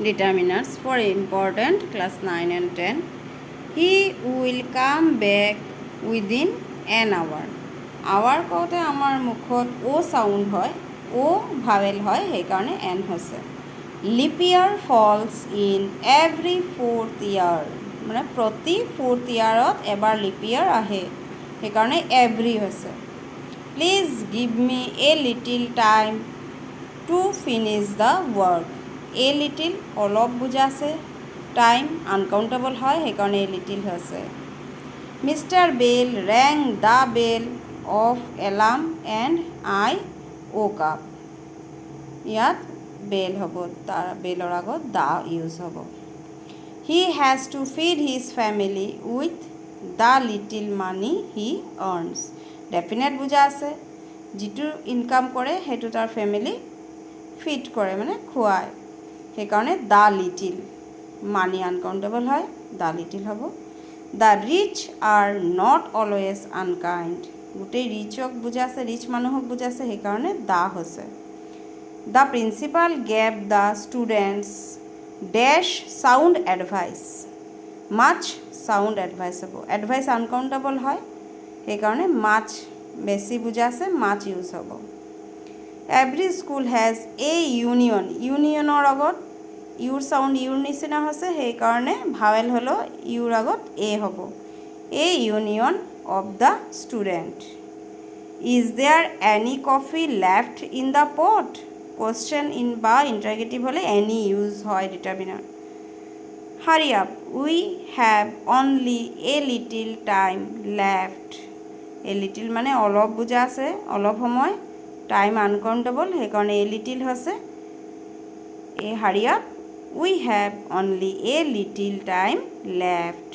determinants for important class 9 and 10. He will come back within an hour. Hour কওঁতে আমাৰ মুখত ও sound হয়, ও vowel হয়, সেইকাৰণে এন হৈছে. Leap year falls in every 4th year. মানে প্ৰতি 4th yearত এবাৰ leap year আহে, সেইকাৰণে every হৈছে. Please give me a little time to finish the work. A little অলপ বুজাইছে, টাইম আনকাউণ্টেবল হয়, সেইকাৰণে a little হৈছে. Mr. Bell rang the bell of alarm and I woke up. ইয়াত বেল হ'ব, তাৰ বেলৰ আগত দা ইউজ হ'ব. He has to feed his family with the little money he earns. Definite বুজা আছে, যিটো ইনকাম কৰে সেইটো তাৰ ফেমিলি ফিড কৰে, মানে খুৱায়, সেইকাৰণে দ্য লিটিল. মানি আনকাউণ্টেবল হয়, দ্য লিটিল হ'ব. The rich are not always unkind. গোটেই ৰিচক বুজাইছে, ৰিচ মানুহক বুজাইছে, সেইকাৰণে দ্য হৈছে. The principal gave the students ডেছ sound advice. Much sound advice হ'ব. এডভাইচ আনকাউণ্টেবল হয়, সেইকাৰণে মাছ বেছি বুজাইছে, মাছ ইউজ হ'ব. Every school has a union. ইউনিয়নৰ আগত ইউৰ চাউণ্ড ইউৰ নিচিনা হৈছে, সেইকাৰণে ভাৱেল হ'লেও ইউৰ আগত এ হ'ব. A union of the student. Is there any coffee left in the pot. Question in বা ইণ্টাৰগেটিভ হ'লে এনি ইউজ হয় determiner. Hurry up, we have only a little time left. A little মানে অলপ বুজা আছে, অলপ সময়, টাইম আনকাউণ্টেবল, সেইকাৰণে এ লিটিল হৈছে. এ হাৰি up, we have only a little time left.